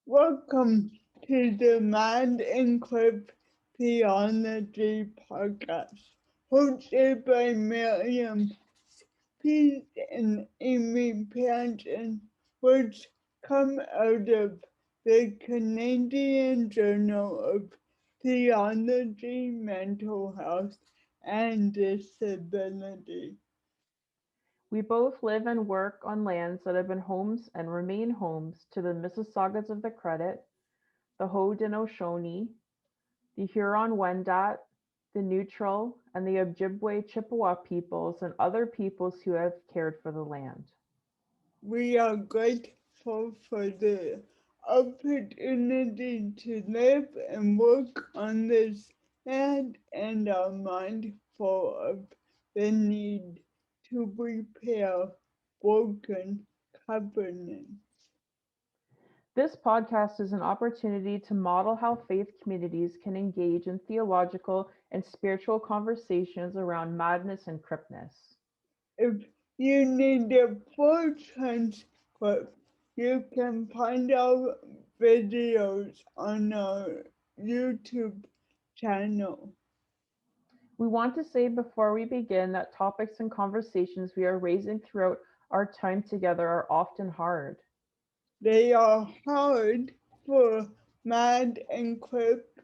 Welcome to the Mind and Crip Theology podcast, hosted by Miriam Peace and Amy Patton, which come out of the Canadian Journal of Theology, Mental Health, and Disability. We both live and work on lands that have been homes and remain homes to the Mississaugas of the Credit, the Haudenosaunee, the Huron-Wendat, the Neutral, and the Ojibwe Chippewa peoples and other peoples who have cared for the land. We are grateful for the opportunity to live and work on this land and are mindful of the need to repair broken covenants. This podcast is an opportunity to model how faith communities can engage in theological and spiritual conversations around madness and cripness. If you need a full transcript, you can find our videos on our YouTube channel. We want to say before we begin that topics and conversations we are raising throughout our time together are often hard. They are hard for mad and crip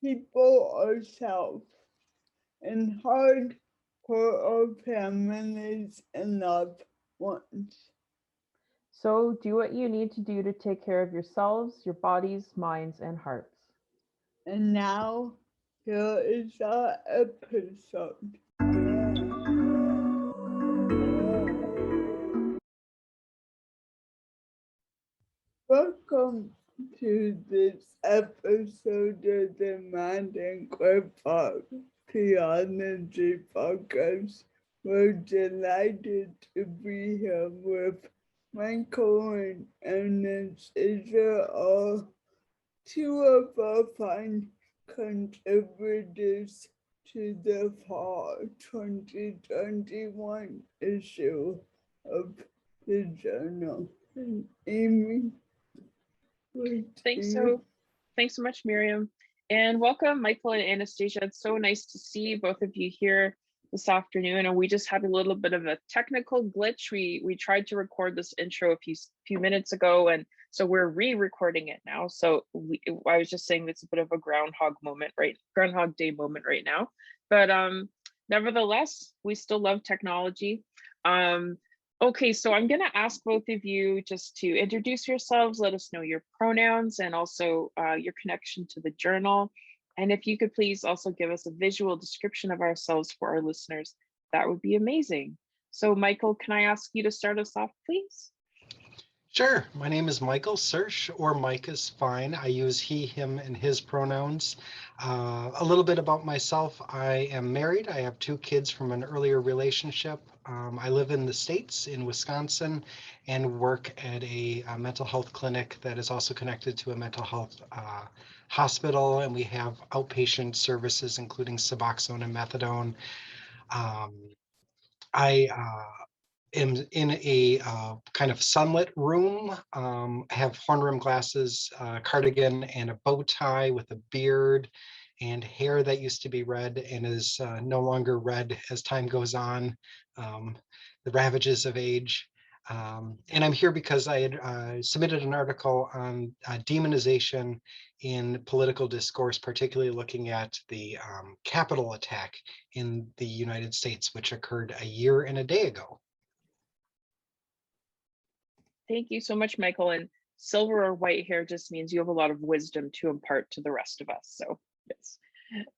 people ourselves, and hard for our families and loved ones. So do what you need to do to take care of yourselves, your bodies, minds, and hearts. And now, here is our episode. Welcome to this episode of the Mind and Crip Theology podcast. We're delighted to be here with Michael and Anastasia, all two of our fine contributors to the fall 2021 issue of the journal. And Amy, Thanks so much, Miriam. And welcome, Michael and Anastasia. It's so nice to see both of you here this afternoon. And we just had a little bit of a technical glitch. We tried to record this intro a few minutes ago, and so we're re-recording it now. So I was just saying it's a bit of a Groundhog Day moment right now. But nevertheless, we still love technology. Okay, so I'm going to ask both of you just to introduce yourselves, let us know your pronouns and also your connection to the journal. And if you could please also give us a visual description of ourselves for our listeners, that would be amazing. So Michael, can I ask you to start us off, please? Sure. My name is Michael Sersch, or Mike is fine. I use he, him, and his pronouns. A little bit about myself. I am married. I have 2 kids from an earlier relationship. I live in the States, in Wisconsin, and work at a mental health clinic that is also connected to a mental health hospital. And we have outpatient services, including Suboxone and Methadone. I am in a kind of sunlit room, have horn rim glasses, cardigan, and a bow tie with a beard and hair that used to be red and is no longer red as time goes on, the ravages of age. And I'm here because I had submitted an article on demonization in political discourse, particularly looking at the Capitol attack in the United States, which occurred a year and a day ago. Thank you so much, Michael. And silver or white hair just means you have a lot of wisdom to impart to the rest of us. So yes,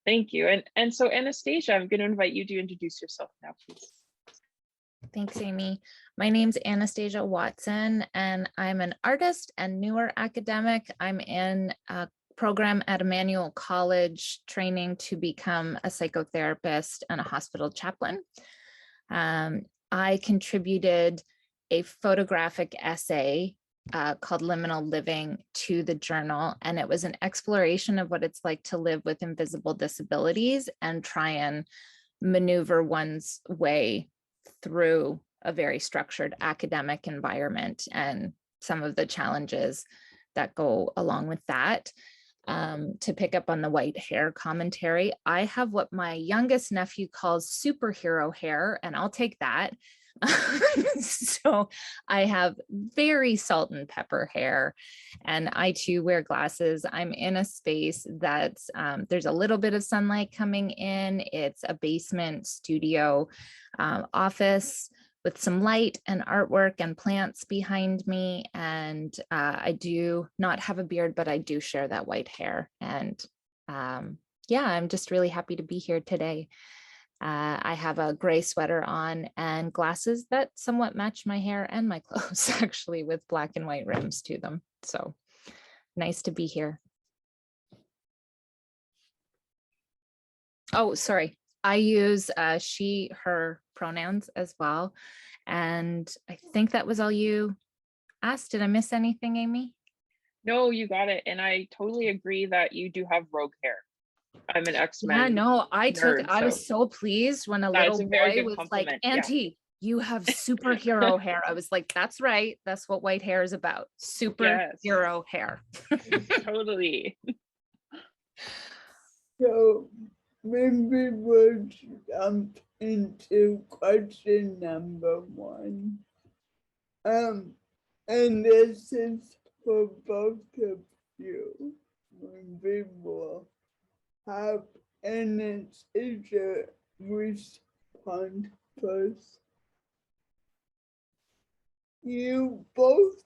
thank you. And so Anastasia, I'm going to invite you to introduce yourself now, please. Thanks, Amy. My name's Anastasia Watson, and I'm an artist and newer academic. I'm in a program at Emmanuel College training to become a psychotherapist and a hospital chaplain. I contributed a photographic essay called Liminal Living to the journal, and it was an exploration of what it's like to live with invisible disabilities and try and maneuver one's way through a very structured academic environment and some of the challenges that go along with that. To pick up on the white hair commentary, I have what my youngest nephew calls superhero hair, and I'll take that. So I have very salt and pepper hair, and I too wear glasses. I'm in a space that's there's a little bit of sunlight coming in. It's a basement studio office with some light and artwork and plants behind me. And I do not have a beard, but I do share that white hair. And yeah, I'm just really happy to be here today. I have a gray sweater on and glasses that somewhat match my hair and my clothes, actually, with black and white rims to them. So nice to be here. Oh, sorry. I use she, her pronouns as well. And I think that was all you asked. Did I miss anything, Amy? No, you got it. And I totally agree that you do have rogue hair. I'm an X-Men. Yeah, no, nerd, I was so pleased when a little boy was like, Auntie, you have superhero hair. I was like, that's right. That's what white hair is about. Superhero hair. Totally. So maybe we'll jump into question number 1. And this is for both of you. We will have Anastasia respond first. You both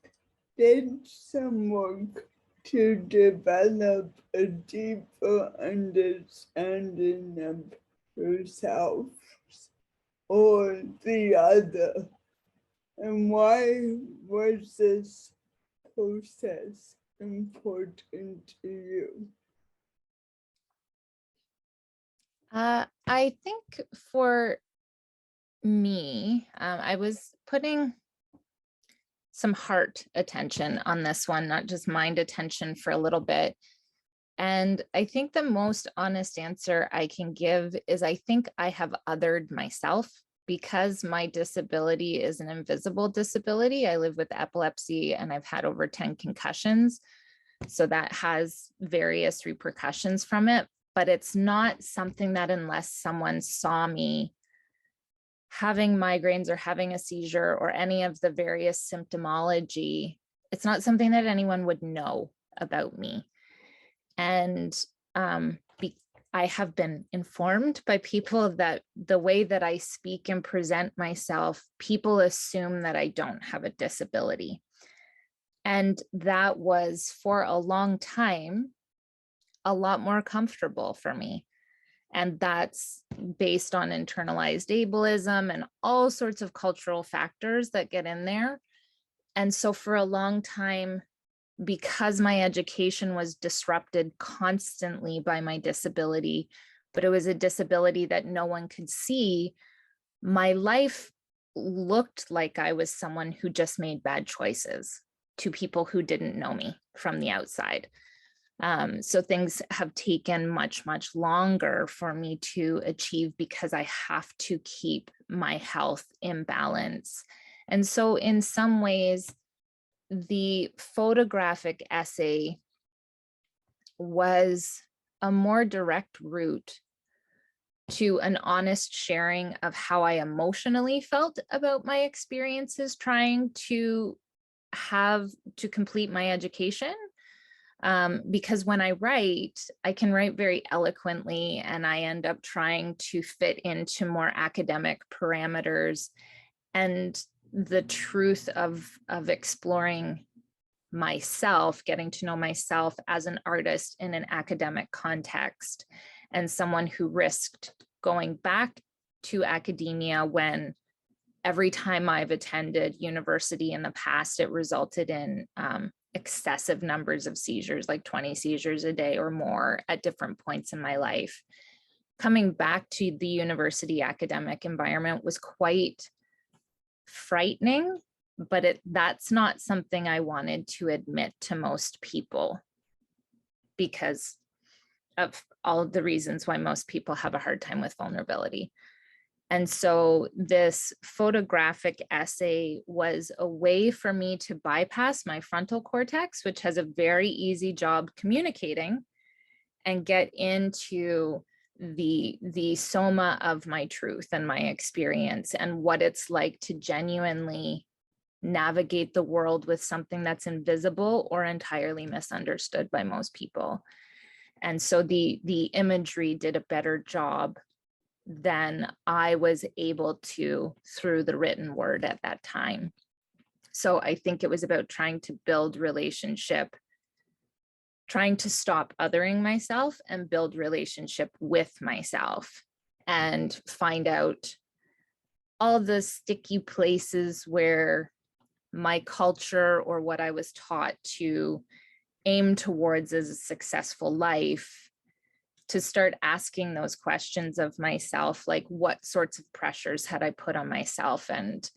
did some work to develop a deeper understanding of yourselves or the other. And why was this process important to you? I think for me, I was putting some heart attention on this one, not just mind attention for a little bit. And I think the most honest answer I can give is I think I have othered myself because my disability is an invisible disability. I live with epilepsy and I've had over 10 concussions. So that has various repercussions from it, but it's not something that unless someone saw me having migraines or having a seizure or any of the various symptomology, it's not something that anyone would know about me. And I have been informed by people that the way that I speak and present myself, people assume that I don't have a disability. And that was for a long time a lot more comfortable for me. And that's based on internalized ableism and all sorts of cultural factors that get in there. And so for a long time, because my education was disrupted constantly by my disability, but it was a disability that no one could see, my life looked like I was someone who just made bad choices to people who didn't know me from the outside. So things have taken much, much longer for me to achieve because I have to keep my health in balance. And so in some ways, the photographic essay was a more direct route to an honest sharing of how I emotionally felt about my experiences trying to complete my education. Because when I write, I can write very eloquently and I end up trying to fit into more academic parameters. And the truth of exploring myself, getting to know myself as an artist in an academic context and someone who risked going back to academia when every time I've attended university in the past, it resulted in excessive numbers of seizures, like 20 seizures a day or more at different points in my life. Coming back to the university academic environment was quite frightening, but that's not something I wanted to admit to most people because of all of the reasons why most people have a hard time with vulnerability. And so this photographic essay was a way for me to bypass my frontal cortex, which has a very easy job communicating, and get into the soma of my truth and my experience and what it's like to genuinely navigate the world with something that's invisible or entirely misunderstood by most people. And so the imagery did a better job than I was able to through the written word at that time. So I think it was about trying to build relationship, trying to stop othering myself and build relationship with myself, and find out all the sticky places where my culture or what I was taught to aim towards as a successful life, to start asking those questions of myself, like what sorts of pressures had I put on myself, and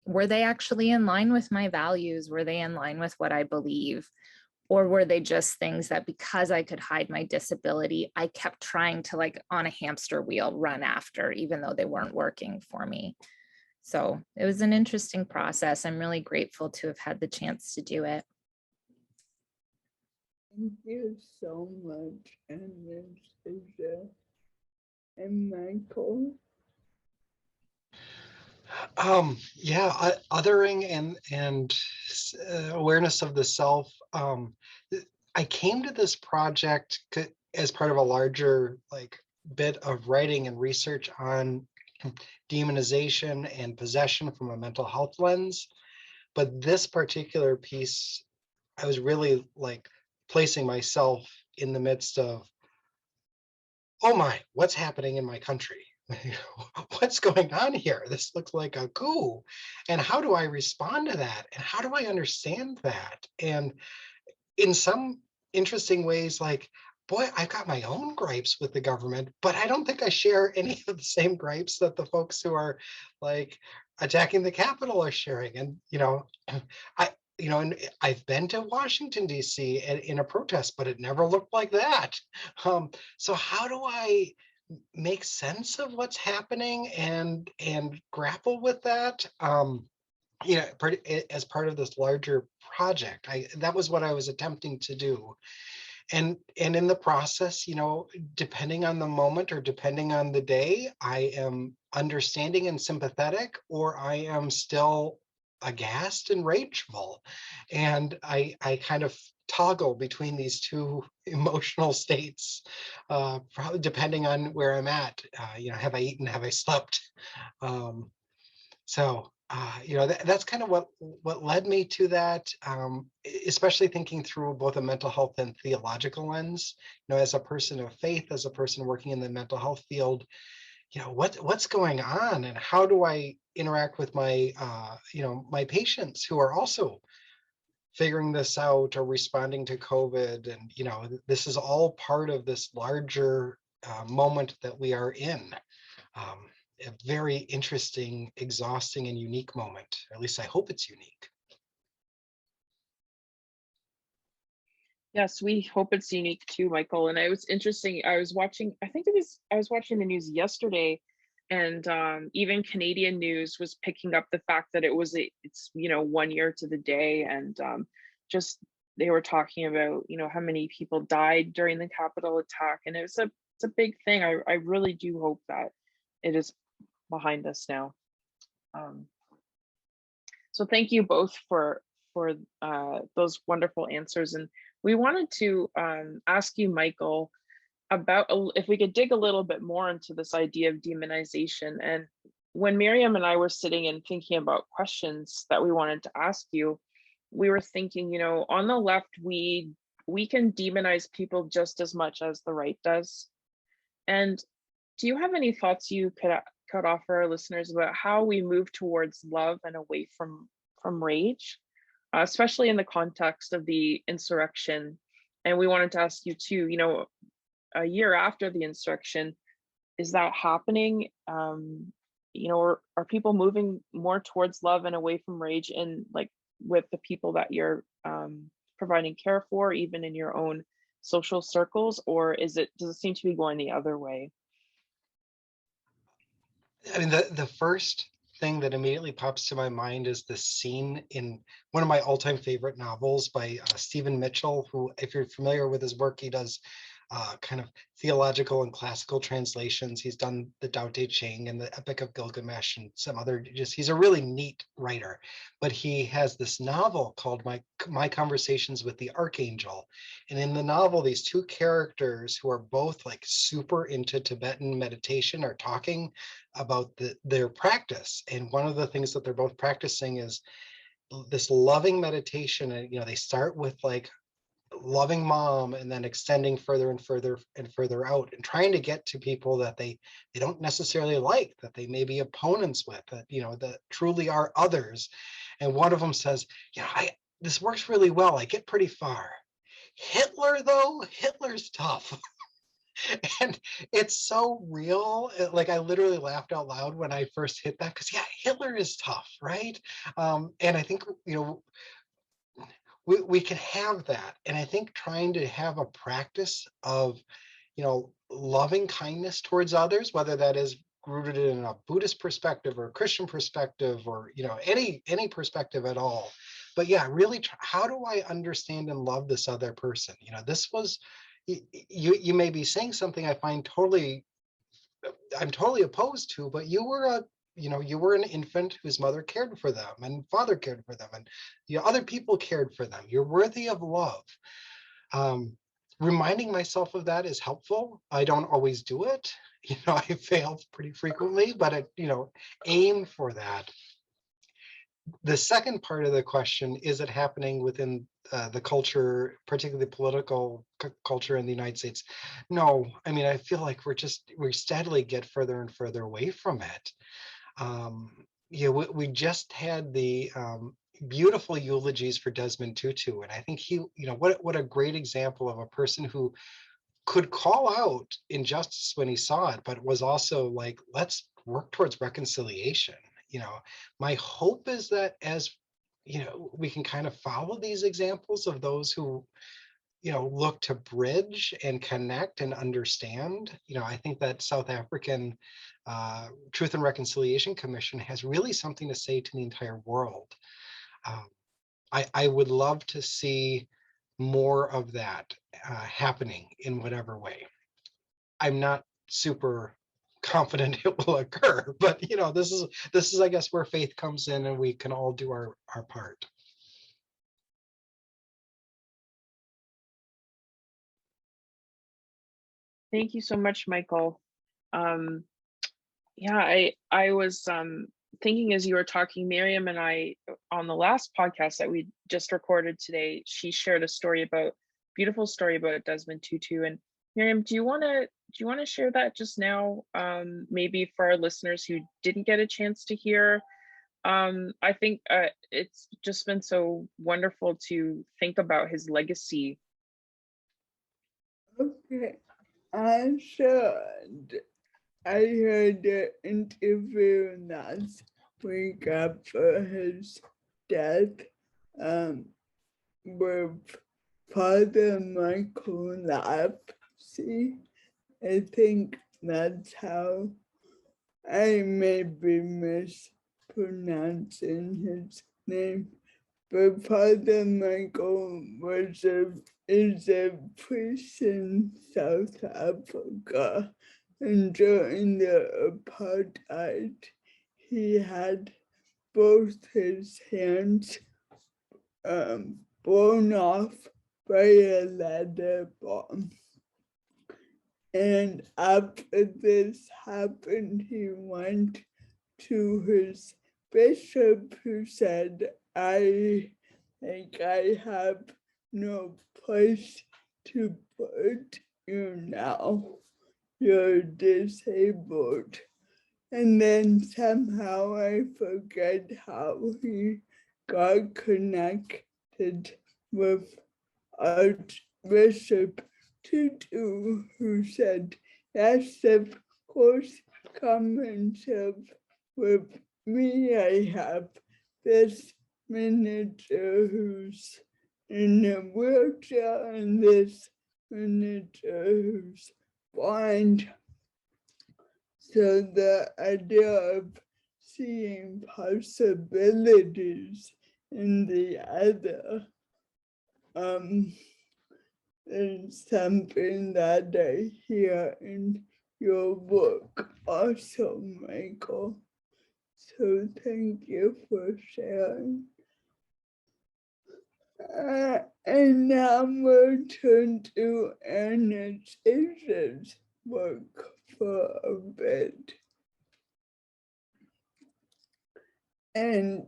were they actually in line with my values? Were they in line with what I believe? Or were they just things that because I could hide my disability, I kept trying to, like on a hamster wheel, run after, even though they weren't working for me? So it was an interesting process. I'm really grateful to have had the chance to do it. Thank you so much, Anastasia and Michael. Yeah, othering and awareness of the self. I came to this project as part of a larger bit of writing and research on demonization and possession from a mental health lens. But this particular piece, I was really placing myself in the midst of, oh my, what's happening in my country? What's going on here? This looks like a coup. And how do I respond to that? And how do I understand that? And in some interesting ways, boy, I've got my own gripes with the government, but I don't think I share any of the same gripes that the folks who are attacking the Capitol are sharing. And, and I've been to Washington, D.C. in a protest, but it never looked like that. So how do I make sense of what's happening and grapple with that? As part of this larger project, that was what I was attempting to do. And in the process, depending on the moment or depending on the day, I am understanding and sympathetic, or I am still aghast and rageful. And I kind of toggle between these two emotional states, probably depending on where I'm at. Have I eaten? Have I slept? That's kind of what led me to that, especially thinking through both a mental health and theological lens. As a person of faith, as a person working in the mental health field, what's going on, and how do I interact with my my patients who are also figuring this out or responding to COVID. And this is all part of this larger moment that we are in. A very interesting, exhausting, and unique moment. Or at least I hope it's unique. Yes, we hope it's unique too, Michael. And it was interesting. I was watching the news yesterday, and even Canadian news was picking up the fact that it's 1 year to the day, and just they were talking about how many people died during the Capitol attack, and it's a big thing. I really do hope that it is behind us now. So thank you both for those wonderful answers. And we wanted to ask you, Michael, about if we could dig a little bit more into this idea of demonization. And when Miriam and I were sitting and thinking about questions that we wanted to ask you, we were thinking, on the left, we can demonize people just as much as the right does. And do you have any thoughts you could offer our listeners about how we move towards love and away from rage, especially in the context of the insurrection? And we wanted to ask you too, a year after the insurrection, is that happening? Or are people moving more towards love and away from rage, and with the people that you're providing care for, even in your own social circles, or does it seem to be going the other way? I mean, the first thing that immediately pops to my mind is the scene in one of my all-time favorite novels by Stephen Mitchell, who, if you're familiar with his work, he does kind of theological and classical translations. He's done the Tao Te Ching and the Epic of Gilgamesh and some other, he's a really neat writer. But he has this novel called My Conversations with the Archangel. And in the novel, these two characters who are both like super into Tibetan meditation are talking about their practice. And one of the things that they're both practicing is this loving meditation. And, they start with like loving mom and then extending further and further and further out and trying to get to people that they don't necessarily like, that they may be opponents with, that that truly are others. And one of them says, this works really well, I get pretty far. Hitler though, Hitler's tough. And it's so real. Like, I literally laughed out loud when I first hit that, because Hitler is tough, right? And I think we can have that. And I think trying to have a practice of, loving kindness towards others, whether that is rooted in a Buddhist perspective or a Christian perspective, or, any perspective at all. But really, how do I understand and love this other person? This was, you may be saying something I'm totally opposed to, but you were an infant whose mother cared for them and father cared for them, and other people cared for them. You're worthy of love. Reminding myself of that is helpful. I don't always do it. I fail pretty frequently, but aim for that. The second part of the question, is it happening within the culture, particularly the political culture in the United States? No, I mean, I feel like we steadily get further and further away from it. We just had the beautiful eulogies for Desmond Tutu, and I think he, what a great example of a person who could call out injustice when he saw it, but was also like, let's work towards reconciliation. My hope is that as we can kind of follow these examples of those who look to bridge and connect and understand. I think that South African Truth and Reconciliation Commission has really something to say to the entire world. I would love to see more of that happening in whatever way. I'm not super confident it will occur, but this is I guess where faith comes in, and we can all do our part. Thank you so much, Michael. I was thinking as you were talking, Miriam and I, on the last podcast that we just recorded today, she shared a beautiful story about Desmond Tutu. And Miriam, do you want to share that just now, maybe for our listeners who didn't get a chance to hear? I think it's just been so wonderful to think about his legacy. Okay, I should. I heard the interview last week after his death with Father Michael Sersch. I think that's how, I may be mispronouncing his name, but Father Michael is a priest in South Africa, and during the apartheid, he had both his hands blown off by a leather bomb. And after this happened, he went to his bishop, who said, I have no place to put you now. You're disabled. And then somehow, I forget how, he got connected with Archbishop Tutu, who said, yes, of course, come and serve with me. I have this miniature who's in a wheelchair and this miniature who's blind. So the idea of seeing possibilities in the other is something that I hear in your book also, Michael. So thank you for sharing. And now we'll turn to Anastasia's work for a bit. And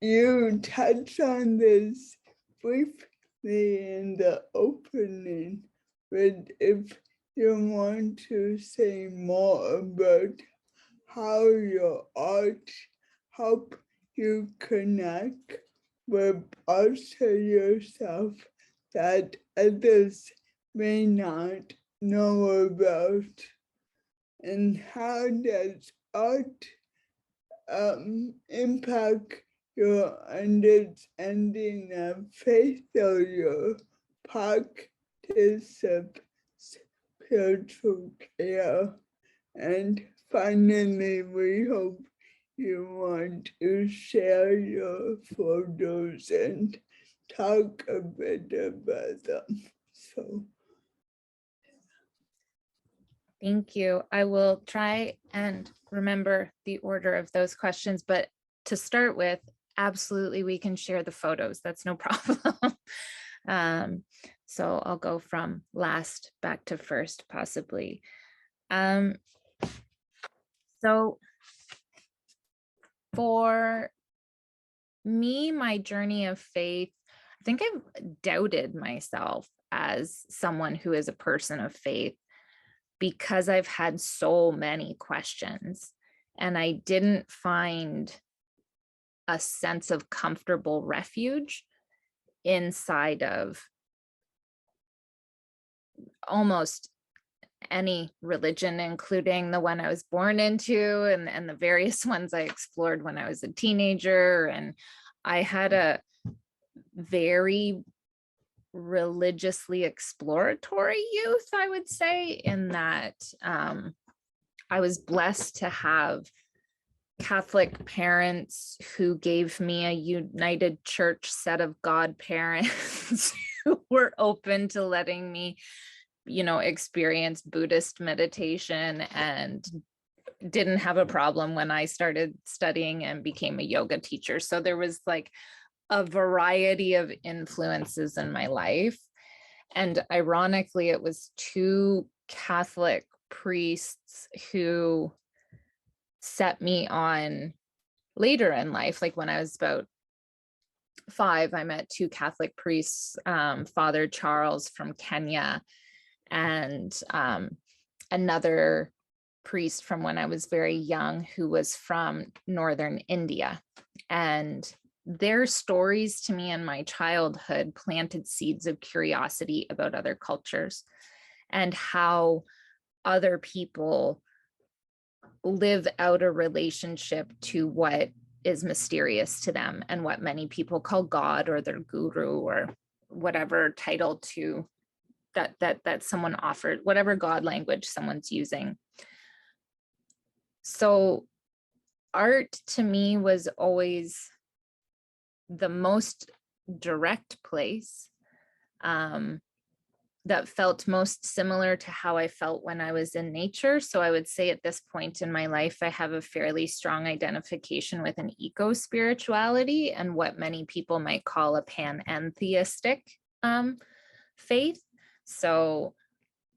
you touched on this briefly in the opening, but if you want to say more about how your art help you connect with parts of yourself that others may not know about, and how does art impact your understanding of faith or your practice of spiritual care. And finally, we hope you want to share your photos and talk a bit about them. So, Thank you. I will try and remember the order of those questions, but to start with, absolutely, we can share the photos. That's no problem. So I'll go from last back to first, possibly. So for me, my journey of faith, I think I've doubted myself as someone who is a person of faith because I've had so many questions and I didn't find a sense of comfortable refuge inside of almost any religion, including the one I was born into and the various ones I explored when I was a teenager. And I had a very religiously exploratory youth, I would say, in that I was blessed to have Catholic parents who gave me a United Church set of godparents who were open to letting me, experience Buddhist meditation, and didn't have a problem when I started studying and became a yoga teacher. So there was like a variety of influences in my life. And ironically, it was two Catholic priests who set me on later in life. Like when I was about 5, I met two Catholic priests, Father Charles from Kenya and another priest from when I was very young who was from northern India. And their stories to me in my childhood planted seeds of curiosity about other cultures and how other people live out a relationship to what is mysterious to them and what many people call God or their guru or whatever title to that someone offered, whatever God language someone's using. So art to me was always the most direct place that felt most similar to how I felt when I was in nature. So I would say at this point in my life, I have a fairly strong identification with an eco-spirituality and what many people might call a panentheistic faith. So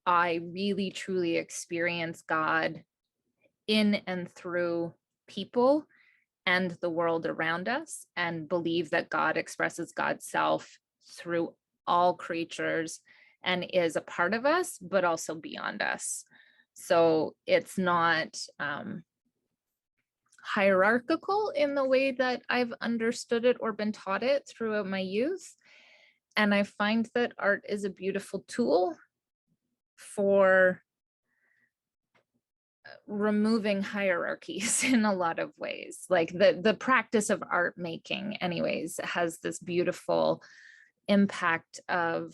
I really truly experience God in and through people and the world around us, and believe that God expresses God's self through all creatures and is a part of us, but also beyond us. So it's not hierarchical in the way that I've understood it or been taught it throughout my youth. And I find that art is a beautiful tool for removing hierarchies in a lot of ways. Like the practice of art making anyways has this beautiful impact of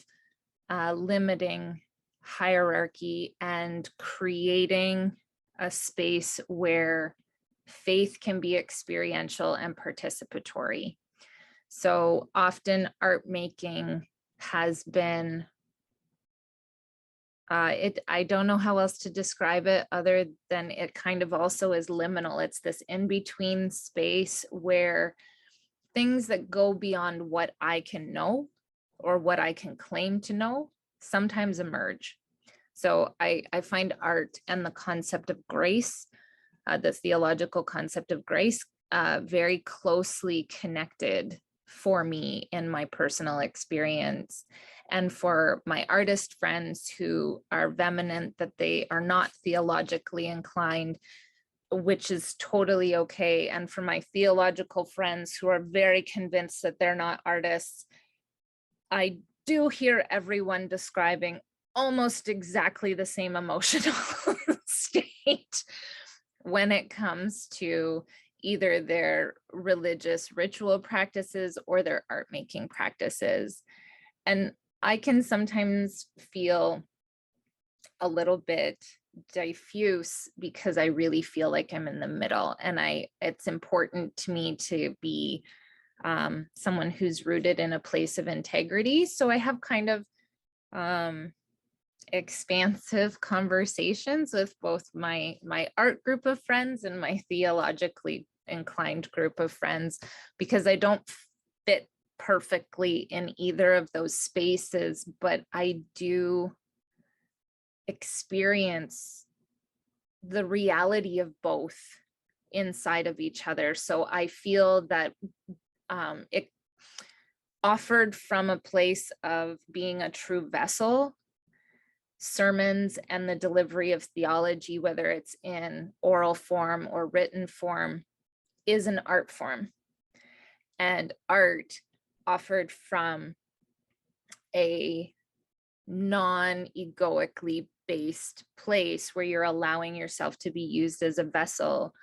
limiting hierarchy and creating a space where faith can be experiential and participatory. So often art making has been, I don't know how else to describe it other than it kind of also is liminal. It's this in-between space where things that go beyond what I can know or what I can claim to know sometimes emerge. So I find art and the concept of grace, the theological concept of grace, very closely connected for me in my personal experience. And for my artist friends who are vehement that they are not theologically inclined, which is totally okay. And for my theological friends who are very convinced that they're not artists, I do hear everyone describing almost exactly the same emotional state when it comes to either their religious ritual practices or their art making practices. And I can sometimes feel a little bit diffuse because I really feel like I'm in the middle, and it's important to me to be someone who's rooted in a place of integrity. So I have kind of expansive conversations with both my art group of friends and my theologically inclined group of friends, because I don't fit perfectly in either of those spaces, but I do experience the reality of both inside of each other. So I feel that it offered from a place of being a true vessel, sermons and the delivery of theology, whether it's in oral form or written form, is an art form. And art offered from a non-egoically based place where you're allowing yourself to be used as a vessel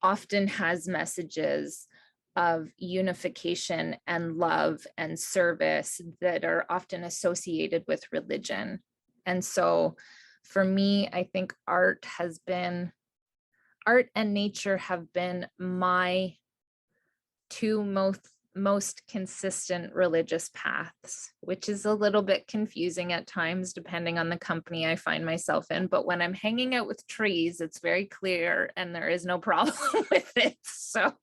often has messages of unification and love and service that are often associated with religion. And so for me, I think art and nature have been my two most consistent religious paths, which is a little bit confusing at times depending on the company I find myself in. But when I'm hanging out with trees, it's very clear and there is no problem with it. So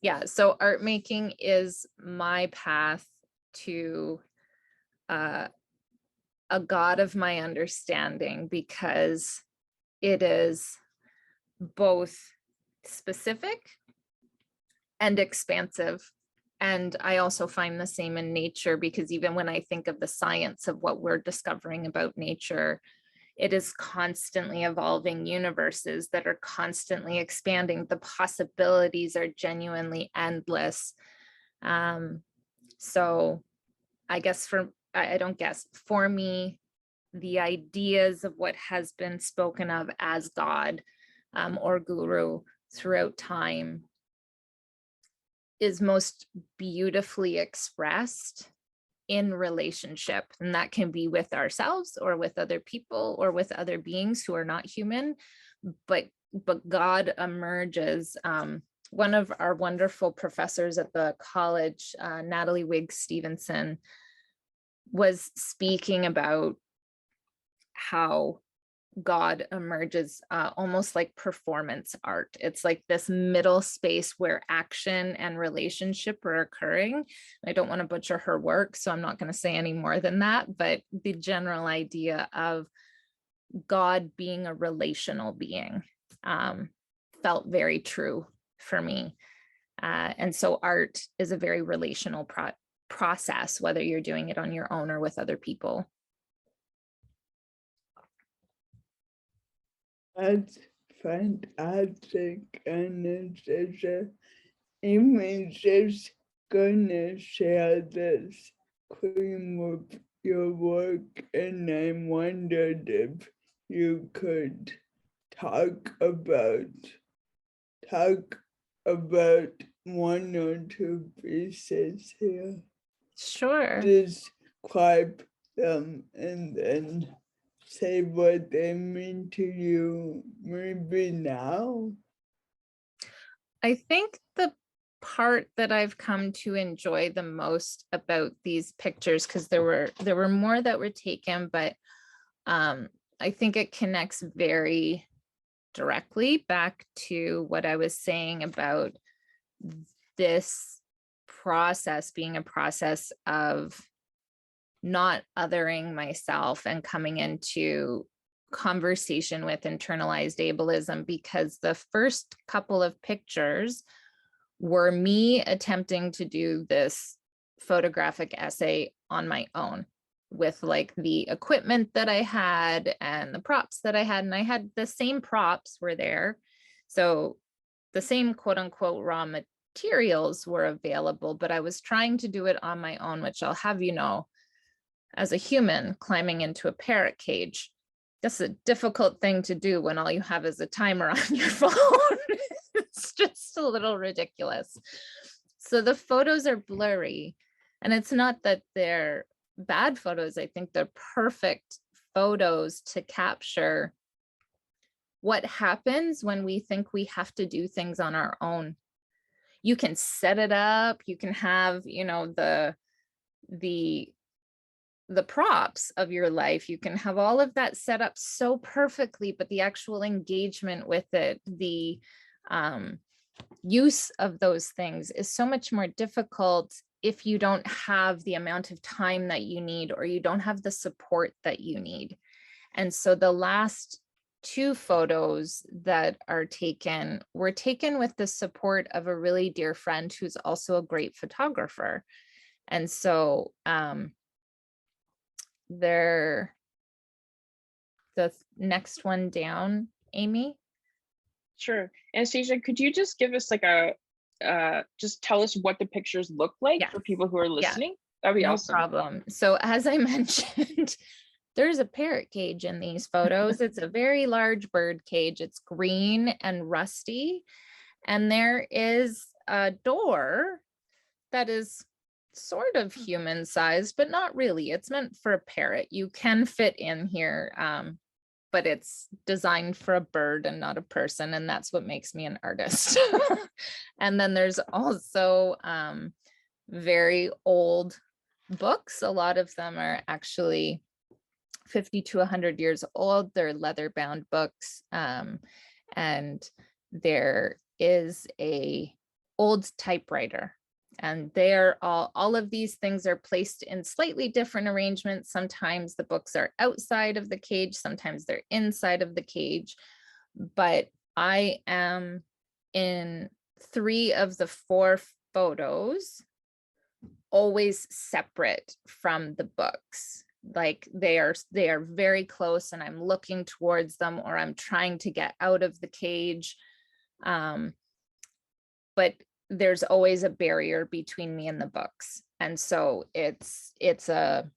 yeah, so art making is my path to a God of my understanding, because it is both specific and expansive. And I also find the same in nature, because even when I think of the science of what we're discovering about nature, it is constantly evolving universes that are constantly expanding. The possibilities are genuinely endless. So I guess for me, the ideas of what has been spoken of as God or guru throughout time is most beautifully expressed in relationship. And that can be with ourselves or with other people or with other beings who are not human, but God emerges. One of our wonderful professors at the college, Natalie Wiggs Stevenson, was speaking about how God emerges almost like performance art. It's like this middle space where action and relationship are occurring. I don't want to butcher her work, so I'm not going to say any more than that, but the general idea of God being a relational being felt very true for me. And so art is a very relational process, whether you're doing it on your own or with other people. That's fantastic, Anastasia. I'm just gonna share this screen with your work, and I wondered if you could talk about one or two pieces here. Sure. Describe them and then say what they mean to you maybe now? I think the part that I've come to enjoy the most about these pictures, because there were more that were taken, but I think it connects very directly back to what I was saying about this process being a process of not othering myself and coming into conversation with internalized ableism, because the first couple of pictures were me attempting to do this photographic essay on my own with like the equipment that I had and the props that I had. And I had the same props were there. So the same quote unquote raw materials were available, but I was trying to do it on my own, which I'll have you know, as a human climbing into a parrot cage, that's a difficult thing to do when all you have is a timer on your phone. It's just a little ridiculous. So the photos are blurry, and it's not that they're bad photos. I think they're perfect photos to capture what happens when we think we have to do things on our own. You can set it up, you can have, you know, the props of your life, you can have all of that set up so perfectly, but the actual engagement with it, the use of those things is so much more difficult if you don't have the amount of time that you need, or you don't have the support that you need. And so the last two photos that are taken were taken with the support of a really dear friend who's also a great photographer. And so the next one down, Amy. Sure. Anastasia, could you just give us like a, just tell us what the pictures look like for people who are listening? That'd be awesome. No problem. So as I mentioned, there's a parrot cage in these photos. It's a very large bird cage. It's green and rusty. And there is a door that is sort of human sized, but not really. It's meant for a parrot. You can fit in here, but it's designed for a bird and not a person. And that's what makes me an artist. And then there's also very old books. A lot of them are actually 50 to 100 years old. They're leather bound books. And there is a old typewriter. And they're all of these things are placed in slightly different arrangements. Sometimes the books are outside of the cage, sometimes they're inside of the cage. But I am in 3 of the 4 photos always separate from the books. Like they are very close, and I'm looking towards them, or I'm trying to get out of the cage. But there's always a barrier between me and the books. And so it's a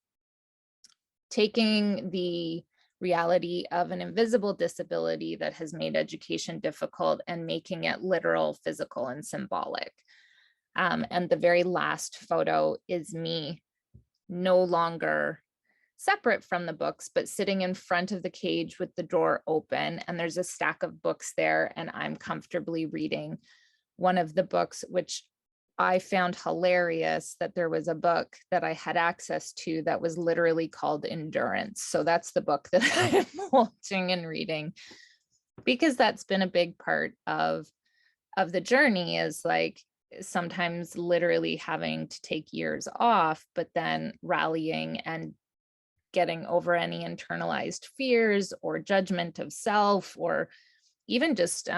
taking the reality of an invisible disability that has made education difficult and making it literal, physical, and symbolic. And the very last photo is me no longer separate from the books, but sitting in front of the cage with the door open, and there's a stack of books there, and I'm comfortably reading one of the books, which I found hilarious that there was a book that I had access to that was literally called Endurance. So that's the book that I'm watching and reading, because that's been a big part of the journey, is like sometimes literally having to take years off, but then rallying and getting over any internalized fears or judgment of self, or even just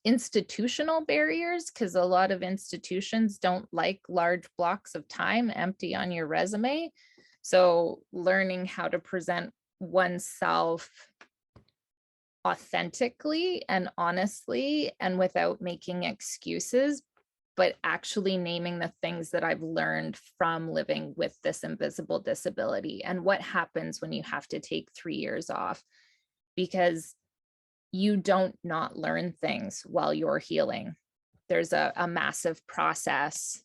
institutional barriers, because a lot of institutions don't like large blocks of time empty on your resume. So learning how to present oneself authentically and honestly and without making excuses, but actually naming the things that I've learned from living with this invisible disability, and what happens when you have to take 3 years off, because you don't not learn things while you're healing. There's a massive process,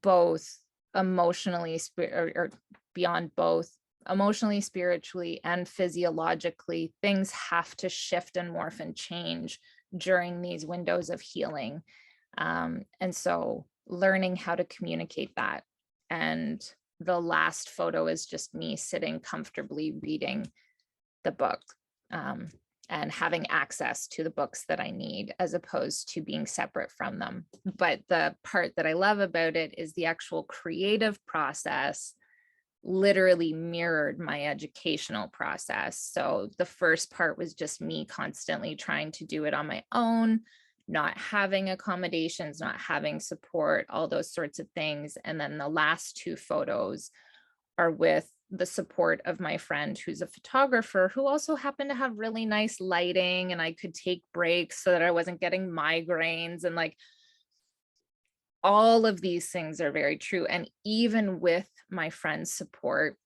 both emotionally or beyond both emotionally, spiritually, and physiologically, things have to shift and morph and change during these windows of healing. And so learning how to communicate that. And the last photo is just me sitting comfortably reading the book, and having access to the books that I need, as opposed to being separate from them. But the part that I love about it is the actual creative process literally mirrored my educational process. So the first part was just me constantly trying to do it on my own, not having accommodations, not having support, all those sorts of things. And then the last two photos are with the support of my friend who's a photographer, who also happened to have really nice lighting, and I could take breaks so that I wasn't getting migraines, and like all of these things are very true. And even with my friend's support,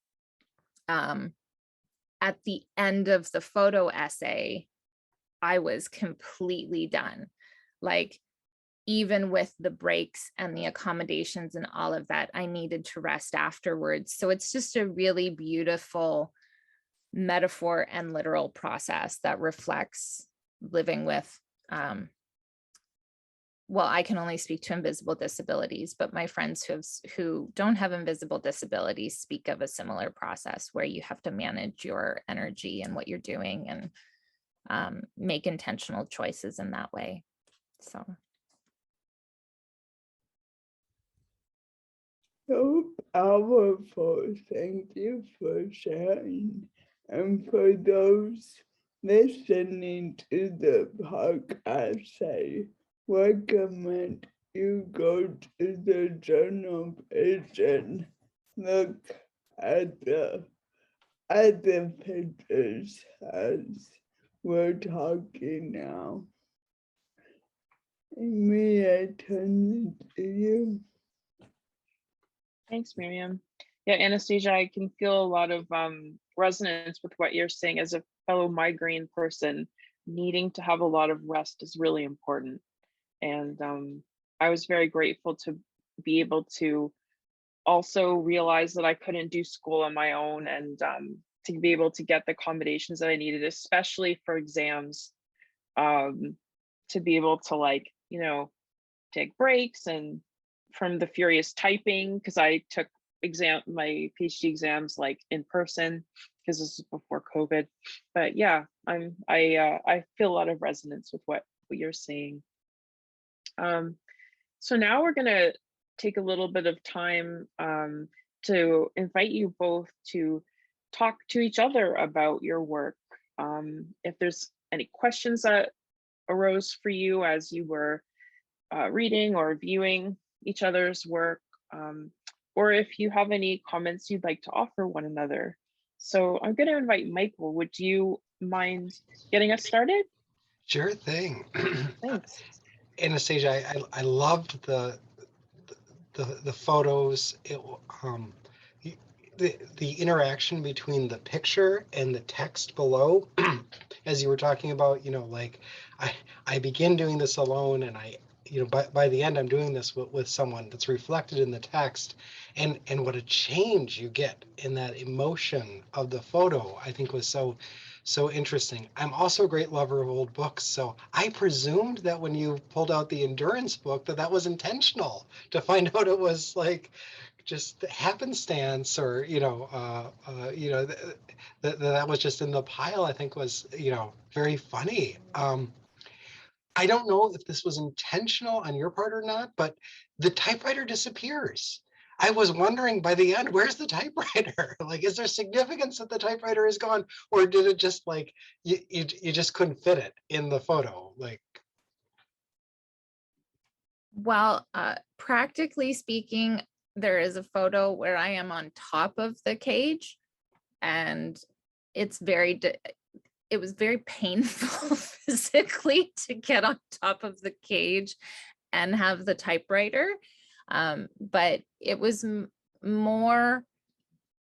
at the end of the photo essay, I was completely done. Like, even with the breaks and the accommodations and all of that, I needed to rest afterwards. So it's just a really beautiful metaphor and literal process that reflects living with, well, I can only speak to invisible disabilities, but my friends who don't have invisible disabilities speak of a similar process where you have to manage your energy and what you're doing, and make intentional choices in that way. So. So powerful. Thank you for sharing. And for those listening to the podcast, I recommend you go to the journal page and look at the pictures as we're talking now. May I turn it to you? Thanks, Miriam. Yeah, Anastasia, I can feel a lot of resonance with what you're saying. As a fellow migraine person, needing to have a lot of rest is really important. And I was very grateful to be able to also realize that I couldn't do school on my own, and to be able to get the accommodations that I needed, especially for exams, to be able to, like, you know, take breaks and from the furious typing, because I took my PhD exams like in person, because this is before COVID. But yeah, I feel a lot of resonance with what you're saying. So now we're gonna take a little bit of time to invite you both to talk to each other about your work. If there's any questions that arose for you as you were reading or viewing each other's work, or if you have any comments you'd like to offer one another. So I'm going to invite Michael. Would you mind getting us started? Sure thing. Thanks. Anastasia, I loved the photos. The interaction between the picture and the text below, as you were talking about, you know, like I begin doing this alone, and by the end I'm doing this with someone that's reflected in the text, and what a change you get in that emotion of the photo, I think was so interesting. I'm also a great lover of old books, so I presumed that when you pulled out the endurance book that was intentional, to find out it was like just happenstance, or that was just in the pile. I think was very funny. I don't know if this was intentional on your part or not, but the typewriter disappears. I was wondering by the end, where's the typewriter? Like, is there significance that the typewriter is gone, or did it just like you just couldn't fit it in the photo? Like, Well, practically speaking, there is a photo where I am on top of the cage, and it was very painful physically to get on top of the cage and have the typewriter. But it was more,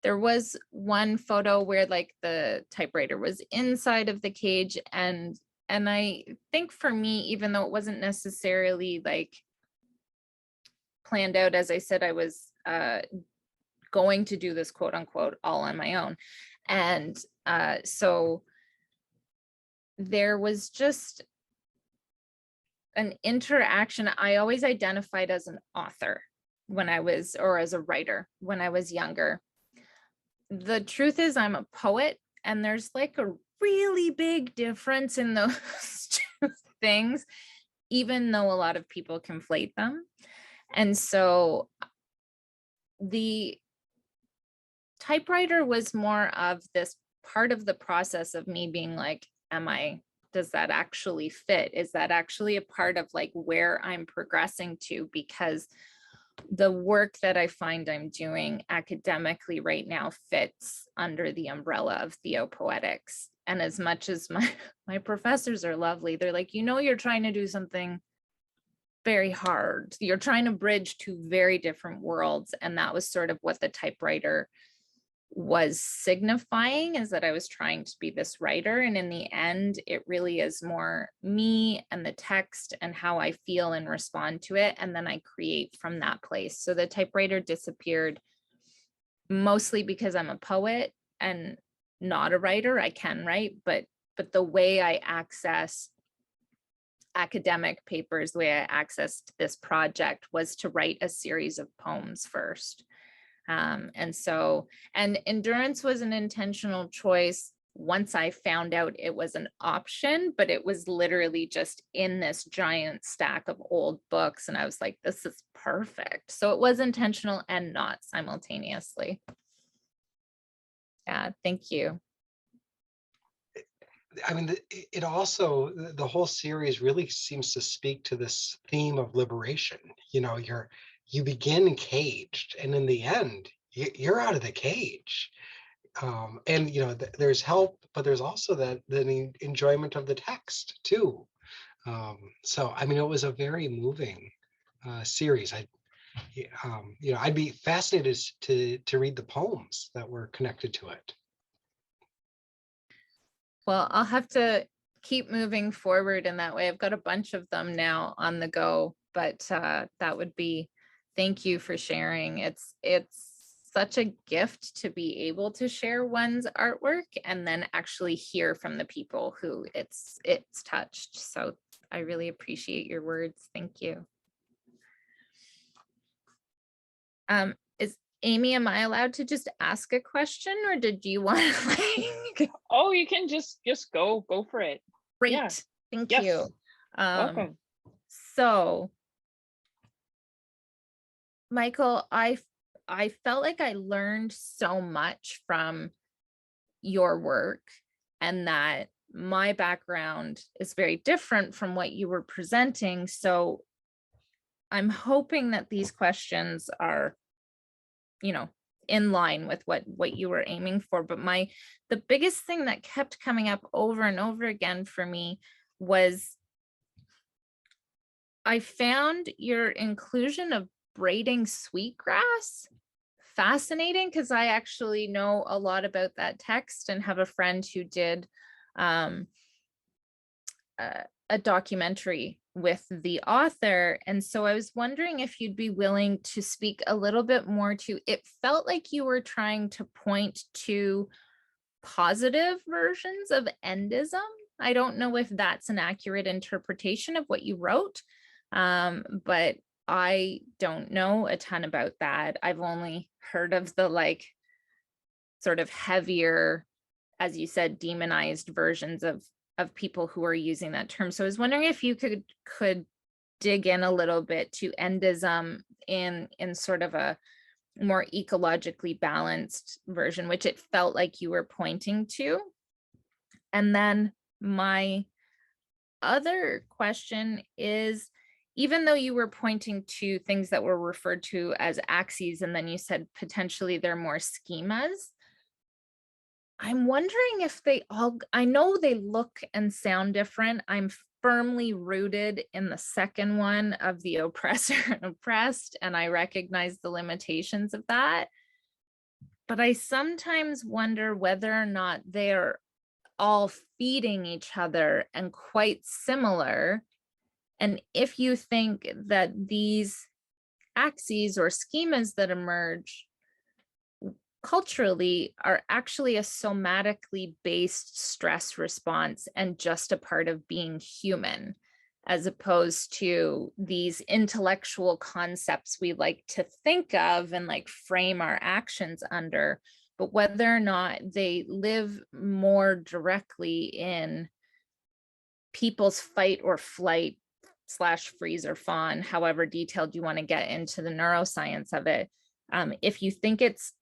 there was one photo where like the typewriter was inside of the cage, and I think for me, even though it wasn't necessarily like planned out, as I said, I was going to do this quote unquote all on my own. And so there was just an interaction. I always identified as an author when I was, or as a writer when I was younger. The truth is I'm a poet, and there's like a really big difference in those two things, even though a lot of people conflate them. And so the typewriter was more of this part of the process of me being like, does that actually fit? Is that actually a part of like where I'm progressing to? Because the work that I find I'm doing academically right now fits under the umbrella of theopoetics. And as much as my professors are lovely, they're like, you're trying to do something very hard. You're trying to bridge two very different worlds. And that was sort of what the typewriter was signifying, is that I was trying to be this writer. And in the end, it really is more me and the text and how I feel and respond to it. And then I create from that place. So the typewriter disappeared mostly because I'm a poet and not a writer. I can write, but the way I access academic papers, the way I accessed this project was to write a series of poems first. And endurance was an intentional choice once I found out it was an option, but it was literally just in this giant stack of old books. And I was like, this is perfect. So it was intentional and not simultaneously. Yeah, thank you. I mean, it also, the whole series really seems to speak to this theme of liberation. You begin caged, and in the end, you're out of the cage. And there's help, but there's also the enjoyment of the text too. So I mean, it was a very moving series. I'd be fascinated to read the poems that were connected to it. Well, I'll have to keep moving forward in that way. I've got a bunch of them now on the go, but that would be, thank you for sharing. It's such a gift to be able to share one's artwork and then actually hear from the people who it's touched. So I really appreciate your words. Thank you. Amy, am I allowed to just ask a question, or did you want to Oh, you can just go for it. Great. Yeah. Thank Yes. you. Welcome. So Michael, I felt like I learned so much from your work, and that my background is very different from what you were presenting. So I'm hoping that these questions are, in line with what you were aiming for. But the biggest thing that kept coming up over and over again for me was I found your inclusion of braiding sweetgrass fascinating, because I actually know a lot about that text and have a friend who did a documentary with the author. And so I was wondering if you'd be willing to speak a little bit more to, it felt like you were trying to point to positive versions of endism. I don't know if that's an accurate interpretation of what you wrote, but I don't know a ton about that. I've only heard of the sort of heavier, as you said, demonized versions of people who are using that term. So I was wondering if you could dig in a little bit to endism in sort of a more ecologically balanced version, which it felt like you were pointing to. And then my other question is, even though you were pointing to things that were referred to as axes, and then you said potentially they're more schemas, I'm wondering if I know they look and sound different. I'm firmly rooted in the second one of the oppressor and oppressed, and I recognize the limitations of that. But I sometimes wonder whether or not they're all feeding each other and quite similar. And if you think that these axes or schemas that emerge culturally are actually a somatically based stress response and just a part of being human, as opposed to these intellectual concepts we like to think of and like frame our actions under, but whether or not they live more directly in people's fight or flight / freeze or fawn, however detailed you want to get into the neuroscience of it. If you think it's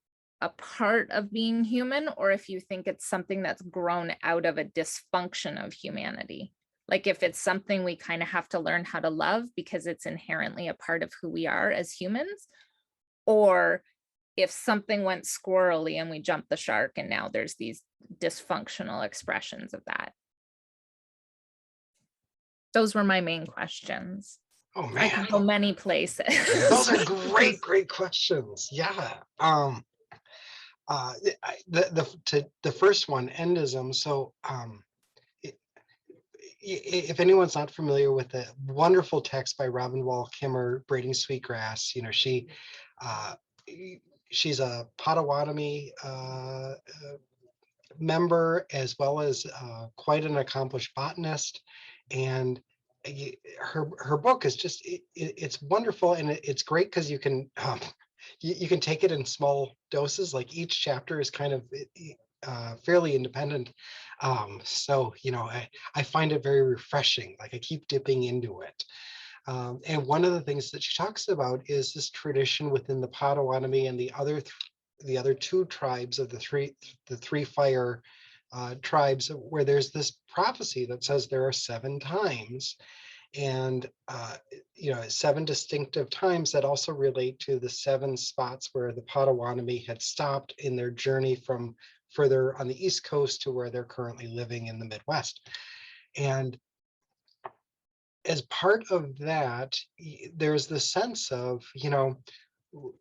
a part of being human, or if you think it's something that's grown out of a dysfunction of humanity. Like if it's something we kind of have to learn how to love because it's inherently a part of who we are as humans, or if something went squirrely and we jumped the shark and now there's these dysfunctional expressions of that. Those were my main questions. Oh man, I can go many places. Those are great questions. Yeah. The first one, endism. So if anyone's not familiar with the wonderful text by Robin Wall Kimmer, Braiding Sweetgrass, she's a Potawatomi member, as well as quite an accomplished botanist, and her book is just it's wonderful, and it's great because you can take it in small doses. Like each chapter is kind of fairly independent, so I find it very refreshing. Like I keep dipping into it. And one of the things that she talks about is this tradition within the Potawatomi and the other two tribes of the three fire tribes, where there's this prophecy that says there are 7 times, and 7 distinctive times that also relate to the 7 spots where the Potawatomi had stopped in their journey from further on the East Coast to where they're currently living in the Midwest. And as part of that, there's the sense of,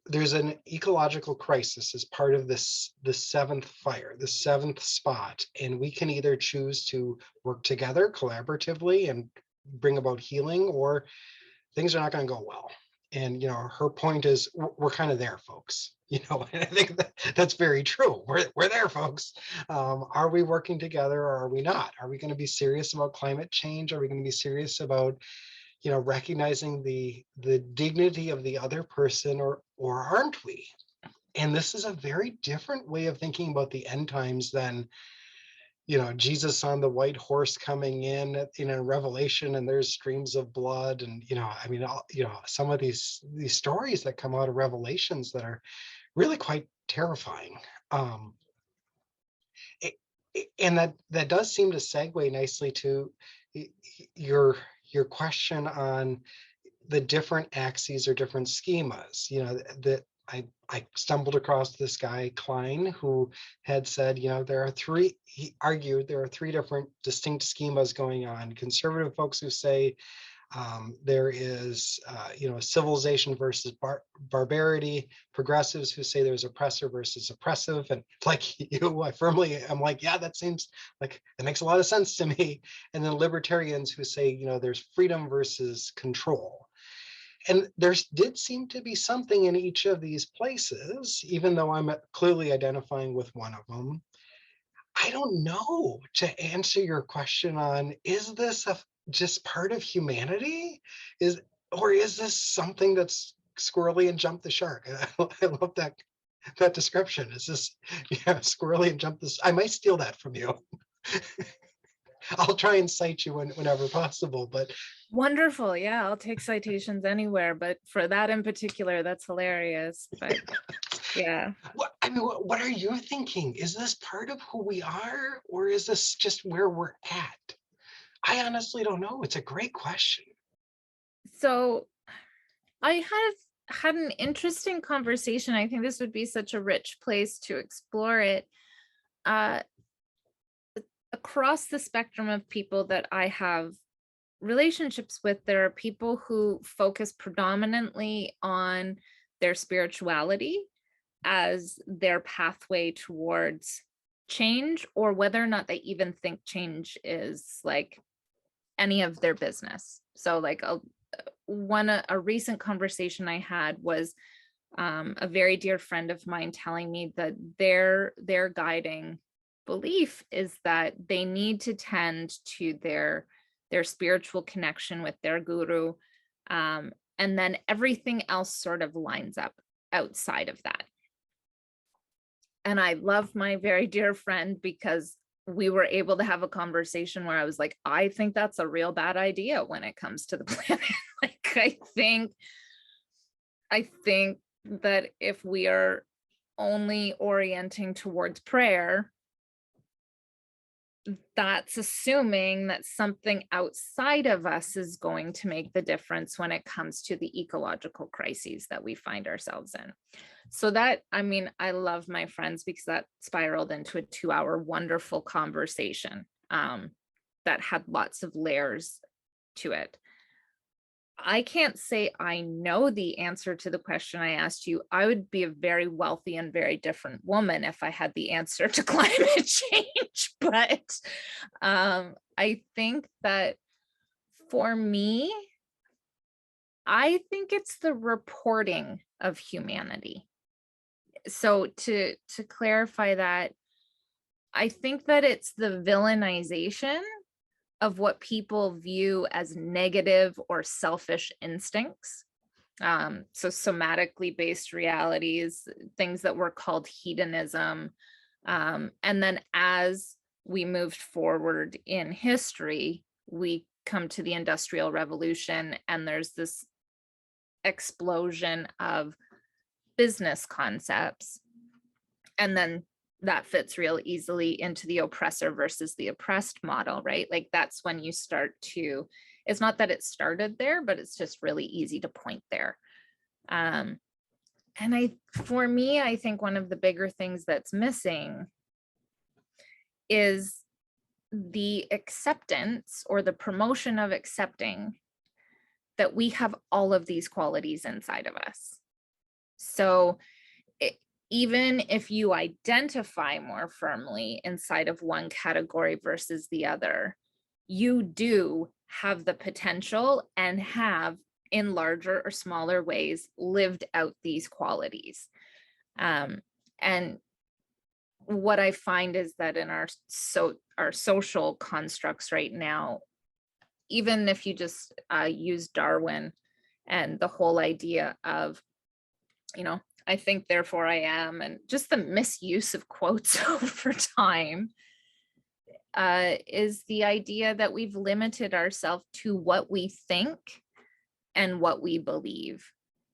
there's an ecological crisis as part of the 7th fire, the 7th spot, and we can either choose to work together collaboratively and bring about healing, or things are not going to go well. And her point is, we're kind of there, folks. And I think that's very true. We're there, folks. Are we working together, or are we not? Are we going to be serious about climate change? Are we going to be serious about recognizing the dignity of the other person, or aren't we? And this is a very different way of thinking about the end times than Jesus on the white horse coming in Revelation, and there's streams of blood, and some of these stories that come out of Revelations that are really quite terrifying. And that does seem to segue nicely to your question on the different axes or different schemas. That I stumbled across this guy Klein, who had said, he argued there are 3 different distinct schemas going on. Conservative folks who say there is civilization versus barbarity, progressives who say there's oppressor versus oppressive, and like you, I'm like, yeah, that seems like that makes a lot of sense to me. And then libertarians who say there's freedom versus control. And there did seem to be something in each of these places, even though I'm clearly identifying with one of them. I don't know, to answer your question on, is this just part of humanity? Or is this something that's squirrely and jump the shark? I love that description. Is this squirrely and jump this? I might steal that from you. I'll try and cite you whenever possible, but wonderful. Yeah, I'll take citations anywhere, but for that in particular, that's hilarious. But yeah. What are you thinking? Is this part of who we are, or is this just where we're at? I honestly don't know. It's a great question. So I had an interesting conversation. I think this would be such a rich place to explore it. Across the spectrum of people that I have relationships with, there are people who focus predominantly on their spirituality as their pathway towards change, or whether or not they even think change is like any of their business. So like a recent conversation I had was a very dear friend of mine telling me that their guiding belief is that they need to tend to their spiritual connection with their guru, and then everything else sort of lines up outside of that. And I love my very dear friend because we were able to have a conversation where I was like, I think that's a real bad idea when it comes to the planet. Like, I think that if we are only orienting towards prayer, that's assuming that something outside of us is going to make the difference when it comes to the ecological crises that we find ourselves in. So that, I mean, I love my friends because that spiraled into a 2-hour wonderful conversation that had lots of layers to it. I can't say I know the answer to the question I asked you. I would be a very wealthy and very different woman if I had the answer to climate change. But I think that for me, I think it's the reporting of humanity. So to clarify that, I think that it's the villainization of what people view as negative or selfish instincts. So somatically based realities, things that were called hedonism. And then as we moved forward in history, we come to the Industrial Revolution, and there's this explosion of business concepts. And then that fits real easily into the oppressor versus the oppressed model, right? Like that's when you start to, it's not that it started there, but it's just really easy to point there. And for me, I think one of the bigger things that's missing is the acceptance or the promotion of accepting that we have all of these qualities inside of us. So even if you identify more firmly inside of one category versus the other, you do have the potential and have, in larger or smaller ways, lived out these qualities. And what I find is that in our social constructs right now, even if you just use Darwin and the whole idea of, you know, I think, therefore I am, and just the misuse of quotes over time, is the idea that we've limited ourselves to what we think and what we believe.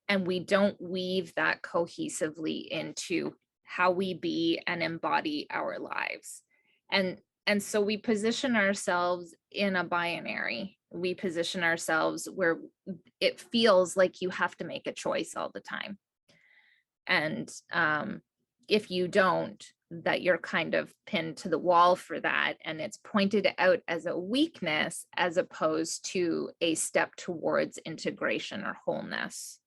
And we don't weave that cohesively into how we be and embody our lives. And so we position ourselves in a binary. We position ourselves where it feels like you have to make a choice all the time. And if you don't, that you're kind of pinned to the wall for that. And it's pointed out as a weakness as opposed to a step towards integration or wholeness.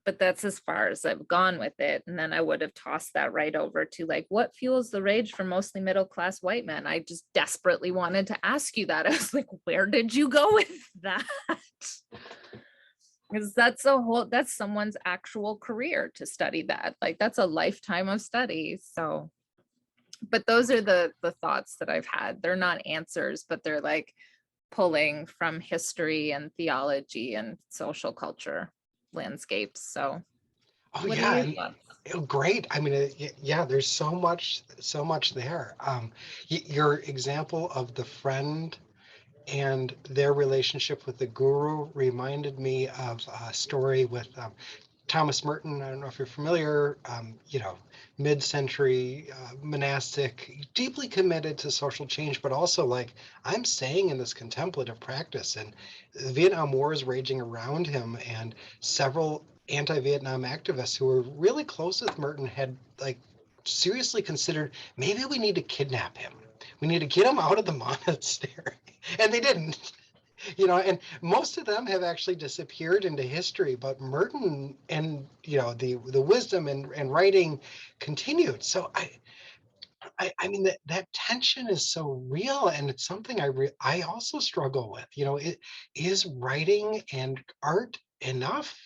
But that's as far as I've gone with it. And then I would have tossed that right over to like, what fuels the rage for mostly middle-class white men? I just desperately wanted to ask you that. I was like, where did you go with that? Because that's someone's actual career to study that. Like that's a lifetime of study. So, but those are the thoughts that I've had. They're not answers, but they're like pulling from history and theology and social culture landscapes. So, oh yeah, great. I mean, yeah, there's so much there. Your example of the friend and their relationship with the guru reminded me of a story with Thomas Merton. I don't know if you're familiar, mid-century monastic, deeply committed to social change, but also like, I'm staying in this contemplative practice. And the Vietnam War is raging around him, and several anti-Vietnam activists who were really close with Merton had like seriously considered, maybe we need to kidnap him. We need to get him out of the monastery. And they didn't. And most of them have actually disappeared into history, but Merton and the wisdom and writing continued. So I mean that tension is so real, and it's something I also struggle with. It is writing and art enough.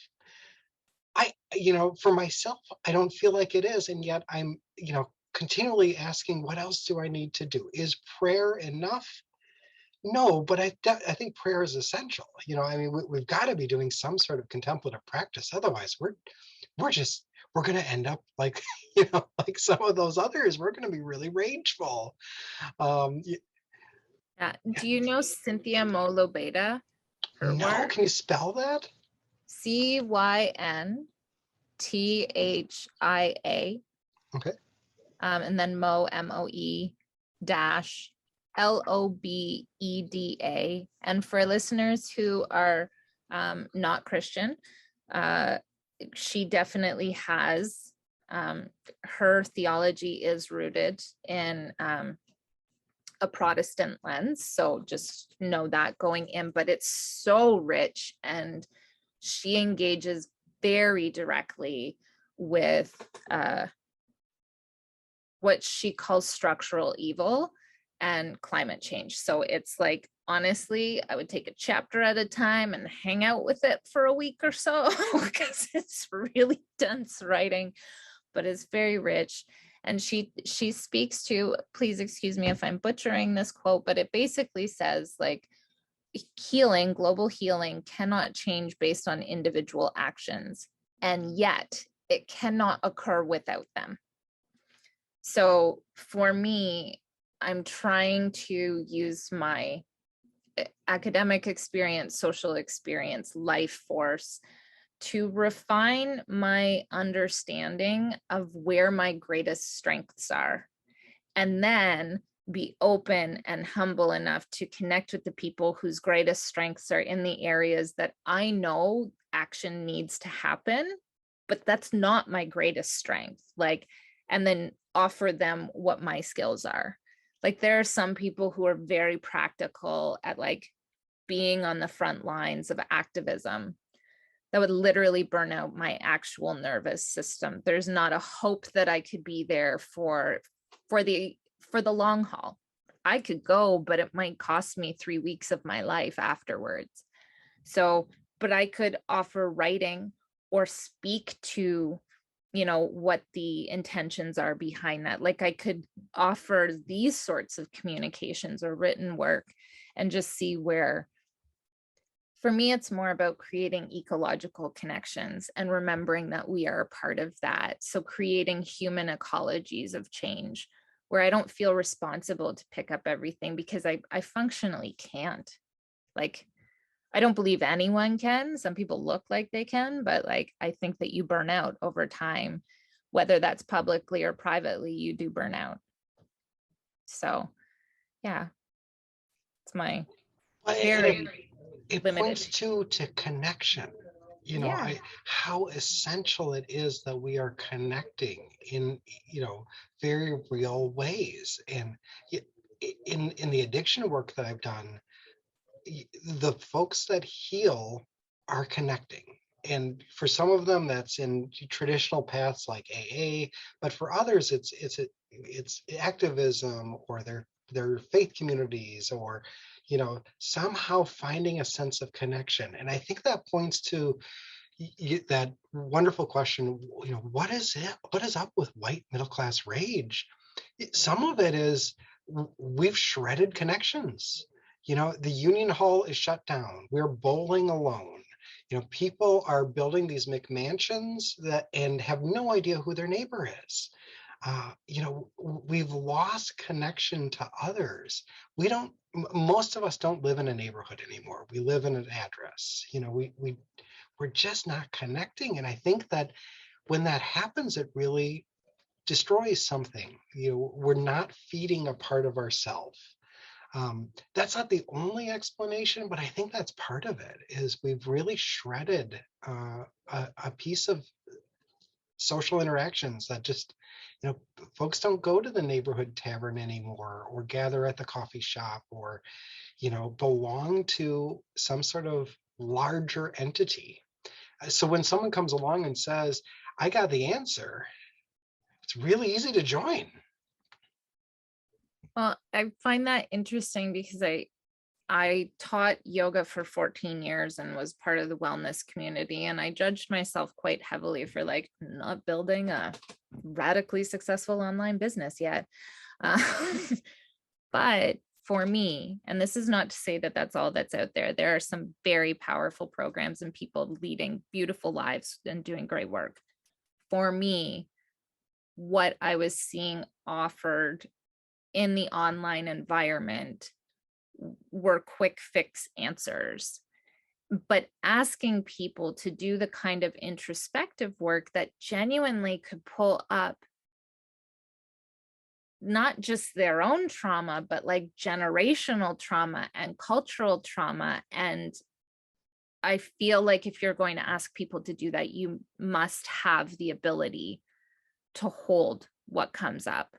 for myself, I don't feel like it is. And yet I'm, continually asking, what else do I need to do? Is prayer enough? No, but I think prayer is essential. We've got to be doing some sort of contemplative practice. Otherwise, we're going to end up like, like some of those others. We're going to be really rageful. Yeah. Do you know Cynthia Molobeta? No, can you spell that? CYNTHIA. Okay. And then MOE dash LOBEDA. And for listeners who are not Christian, she definitely has, her theology is rooted in a Protestant lens. So just know that going in, but it's so rich, and she engages very directly with what she calls structural evil and climate change. So it's like, honestly, I would take a chapter at a time and hang out with it for a week or so, because it's really dense writing, but it's very rich. And she speaks to, please excuse me if I'm butchering this quote, but it basically says, like, healing, global healing cannot change based on individual actions, and yet it cannot occur without them. So for me, I'm trying to use my academic experience, social experience, life force to refine my understanding of where my greatest strengths are, and then be open and humble enough to connect with the people whose greatest strengths are in the areas that I know action needs to happen, but that's not my greatest strength. Like, and then offer them what my skills are. Like, there are some people who are very practical at like being on the front lines of activism that would literally burn out my actual nervous system. There's not a hope that I could be there for the long haul. I could go, but it might cost me 3 weeks of my life afterwards. So, but I could offer writing or speak to, what the intentions are behind that. Like, I could offer these sorts of communications or written work and just see where. For me, it's more about creating ecological connections and remembering that we are a part of that. So creating human ecologies of change where I don't feel responsible to pick up everything, because I functionally can't. Like, I don't believe anyone can. Some people look like they can, but like, I think that you burn out over time, whether that's publicly or privately, you do burn out. So yeah, it's my very it limited. Points to connection. How essential it is that we are connecting in very real ways. And in the addiction work that I've done, the folks that heal are connecting. And for some of them, that's in traditional paths like AA, but for others, it's activism, or their faith communities, or somehow finding a sense of connection. And I think that points to that wonderful question, what is up with white middle class rage? Some of it is we've shredded connections. The Union Hall is shut down. We're bowling alone. People are building these McMansions and have no idea who their neighbor is. We've lost connection to others. Most of us don't live in a neighborhood anymore. We live in an address. We're just not connecting. And I think that when that happens, it really destroys something. We're not feeding a part of ourselves. That's not the only explanation, but I think that's part of it, is we've really shredded a piece of social interactions that just, folks don't go to the neighborhood tavern anymore, or gather at the coffee shop, or, belong to some sort of larger entity. So when someone comes along and says, I got the answer, it's really easy to join. Well, I find that interesting because I taught yoga for 14 years and was part of the wellness community. And I judged myself quite heavily for like not building a radically successful online business yet. But for me, and this is not to say that that's all that's out there, there are some very powerful programs and people leading beautiful lives and doing great work. For me, what I was seeing offered in the online environment were quick fix answers, but asking people to do the kind of introspective work that genuinely could pull up not just their own trauma, but like generational trauma and cultural trauma. And I feel like if you're going to ask people to do that, you must have the ability to hold what comes up.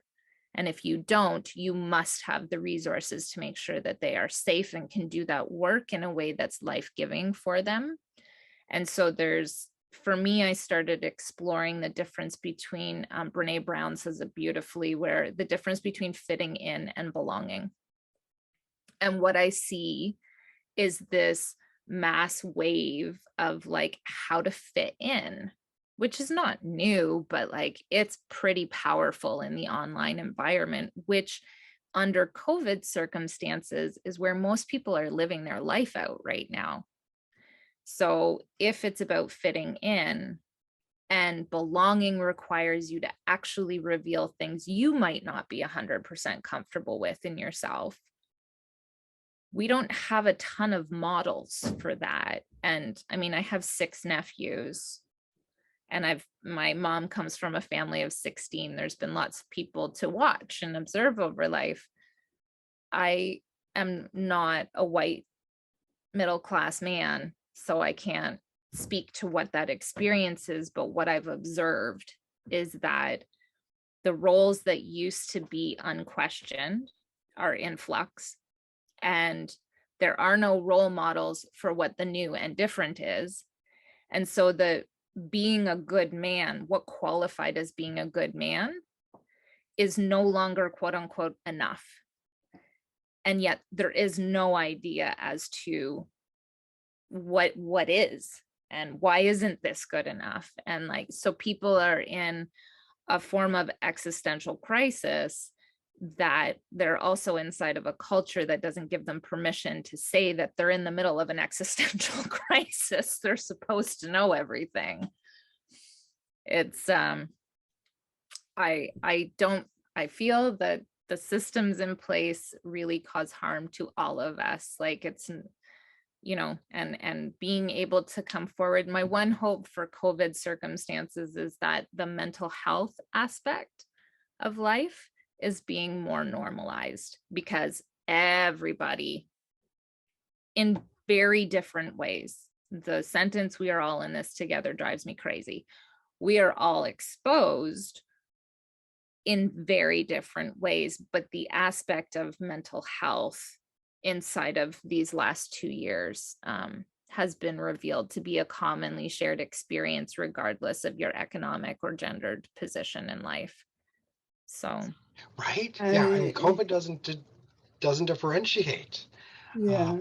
And if you don't, you must have the resources to make sure that they are safe and can do that work in a way that's life-giving for them. And so for me, I started exploring the difference between, Brene Brown says it beautifully, where the difference between fitting in and belonging. And what I see is this mass wave of like how to fit in, which is not new, but like it's pretty powerful in the online environment, which under COVID circumstances is where most people are living their life out right now. So if it's about fitting in, and belonging requires you to actually reveal things you might not be 100% comfortable with in yourself, we don't have a ton of models for that. And I mean, I have 6 nephews, and my mom comes from a family of 16. There's been lots of people to watch and observe over life. I am not a white middle-class man, so I can't speak to what that experience is, but what I've observed is that the roles that used to be unquestioned are in flux, and there are no role models for what the new and different is. And so the being a good man, what qualified as being a good man, is no longer quote unquote enough. And yet there is no idea as to what is and why isn't this good enough. And like, so people are in a form of existential crisis, that they're also inside of a culture that doesn't give them permission to say that they're in the middle of an existential crisis. They're supposed to know everything. It's I feel that the systems in place really cause harm to all of us. Like it's, you know, and being able to come forward. My one hope for COVID circumstances is that the mental health aspect of life is being more normalized, because everybody in very different ways, the sentence "we are all in this together" drives me crazy. We are all exposed in very different ways, but the aspect of mental health inside of these last 2 years has been revealed to be a commonly shared experience, regardless of your economic or gendered position in life. So, right? Yeah, I mean, COVID doesn't differentiate. Yeah,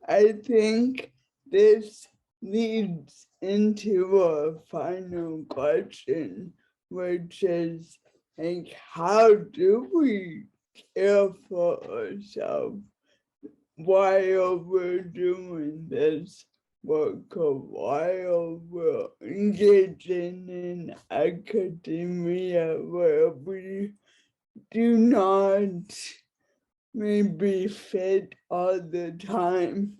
I think this leads into a final question, which is like, how do we care for ourselves while we're doing this work, or while we're engaging in academia, where we do not maybe fit all the time?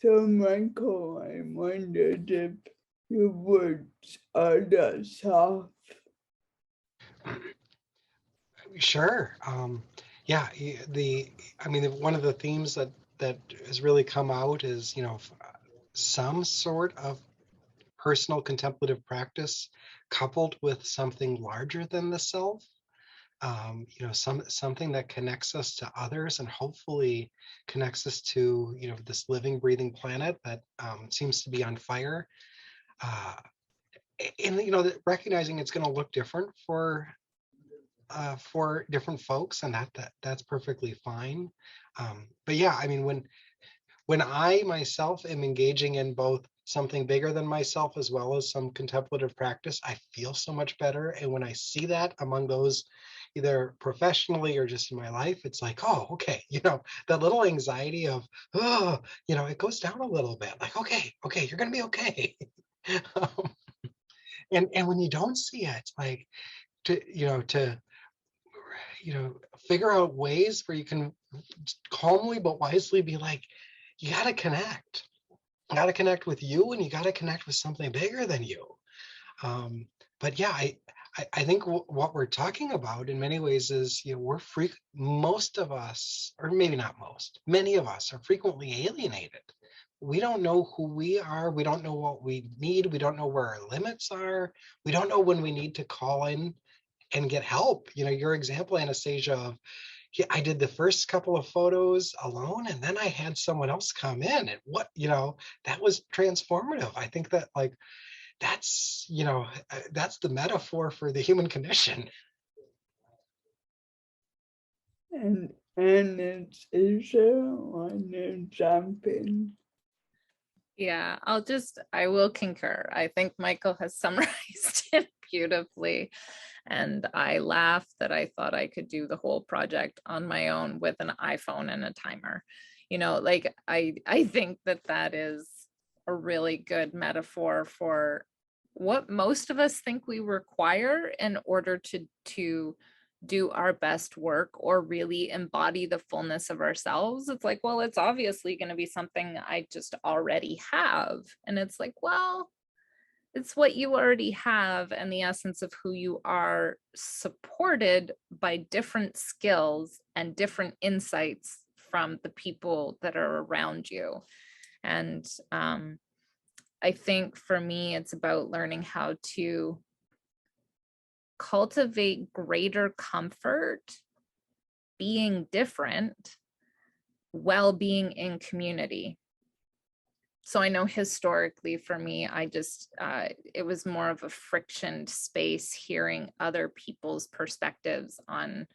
So Michael, I wondered if you would start us off. Sure. Yeah, I mean, one of the themes that has really come out is, you know, some sort of personal contemplative practice coupled with something larger than the self. You know, something that connects us to others and hopefully connects us to, you know, this living, breathing planet that seems to be on fire. And, you know, recognizing it's going to look different for for different folks, and that's perfectly fine. But yeah, I mean, when I myself am engaging in both something bigger than myself as well as some contemplative practice, I feel so much better. And when I see that among those, either professionally or just in my life, it's like, oh, okay, that little anxiety of, oh, it goes down a little bit. Like, okay, you're gonna be okay. um, and when you don't see it, like to figure out ways where you can calmly but wisely be like, you got to connect. You got to connect with you, and you got to connect with something bigger than you. But yeah, I think what we're talking about in many ways is, we're most of us, or maybe not most, many of us are frequently alienated. We don't know who we are. We don't know what we need. We don't know where our limits are. We don't know when we need to call in and get help. Your example, Anastasia, of, yeah, I did the first couple of photos alone, and then I had someone else come in, and that was transformative. I think that, like, that's the metaphor for the human condition. And Anastasia, want to jump in? Yeah, I will concur. I think Michael has summarized it beautifully. And I laughed that I thought I could do the whole project on my own with an iPhone and a timer. Like I think that is a really good metaphor for what most of us think we require in order to do our best work or really embody the fullness of ourselves. It's like, well, it's obviously going to be something I just already have. And it's like, well, it's what you already have and the essence of who you are, supported by different skills and different insights from the people that are around you. And I think for me, it's about learning how to cultivate greater comfort being different while being in community. So I know historically for me, it was more of a frictioned space, hearing other people's perspectives on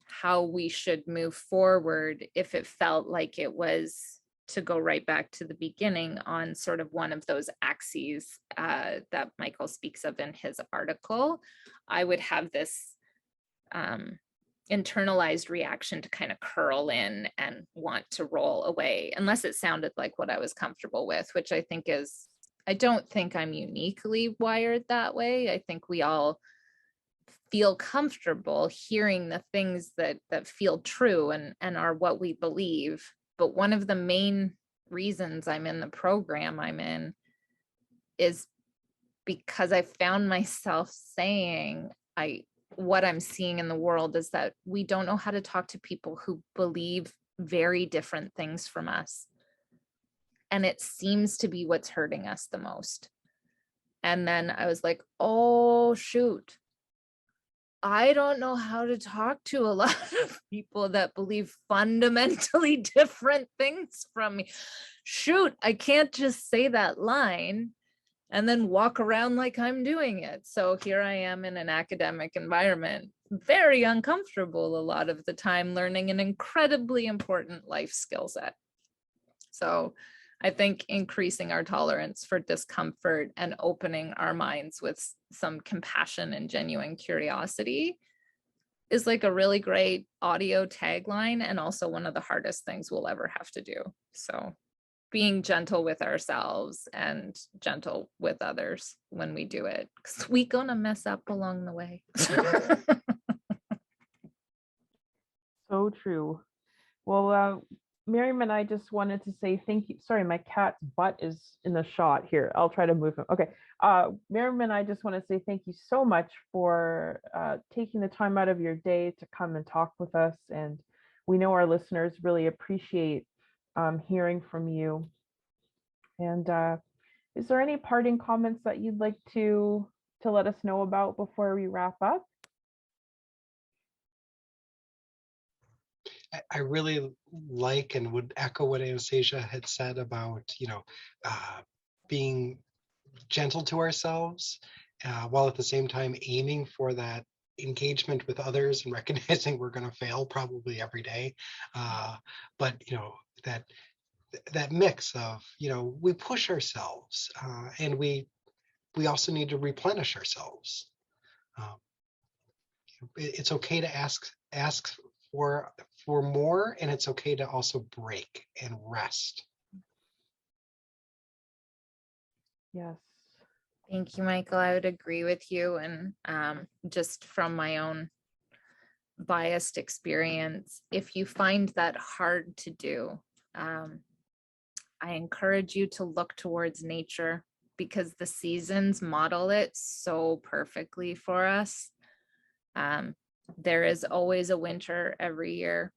how we should move forward if it felt like it was, to go right back to the beginning, on sort of one of those axes that Michael speaks of in his article. I would have this internalized reaction to kind of curl in and want to roll away, unless it sounded like what I was comfortable with, which I don't think I'm uniquely wired that way. I think we all feel comfortable hearing the things that feel true and are what we believe. But one of the main reasons I'm in the program I'm in is because I found myself saying, what I'm seeing in the world is that we don't know how to talk to people who believe very different things from us. And it seems to be what's hurting us the most. And then I was like, oh, shoot. I don't know how to talk to a lot of people that believe fundamentally different things from me. Shoot, I can't just say that line and then walk around like I'm doing it. So here I am in an academic environment, very uncomfortable a lot of the time, learning an incredibly important life skill set. So I think increasing our tolerance for discomfort and opening our minds with some compassion and genuine curiosity is like a really great audio tagline, and also one of the hardest things we'll ever have to do. So being gentle with ourselves and gentle with others when we do it, because we're gonna mess up along the way. So true. Well, Miriam and I just wanted to say thank you. Sorry, my cat's butt is in the shot here. I'll try to move him. Okay. Miriam and I just want to say thank you so much for taking the time out of your day to come and talk with us. And we know our listeners really appreciate hearing from you. And is there any parting comments that you'd like to let us know about before we wrap up? I really like and would echo what Anastasia had said about, being gentle to ourselves, while at the same time aiming for that engagement with others and recognizing we're going to fail probably every day. But, that mix of, we push ourselves and we also need to replenish ourselves. It's okay to ask for more, and it's okay to also break and rest. Yes. Thank you, Michael. I would agree with you. And just from my own biased experience, if you find that hard to do, I encourage you to look towards nature, because the seasons model it so perfectly for us. There is always a winter every year,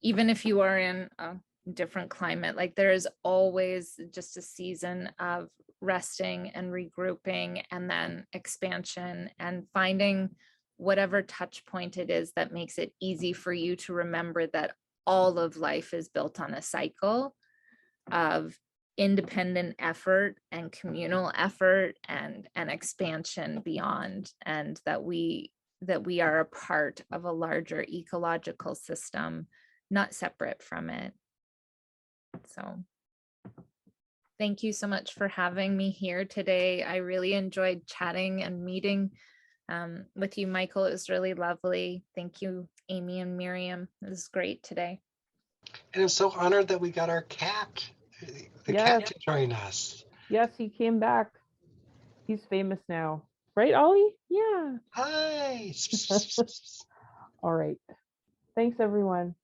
even if you are in a different climate. Like, there is always just a season of resting and regrouping, and then expansion, and finding whatever touch point it is that makes it easy for you to remember that all of life is built on a cycle of independent effort and communal effort and expansion beyond, and that we are a part of a larger ecological system, not separate from it. So thank you so much for having me here today. I really enjoyed chatting and meeting with you, Michael. It was really lovely. Thank you, Amy and Miriam. It was great today. And I'm so honored that we got our cat, the cat, to join us. Yes, he came back. He's famous now. Right, Ollie? Yeah. Hi. All right. Thanks, everyone.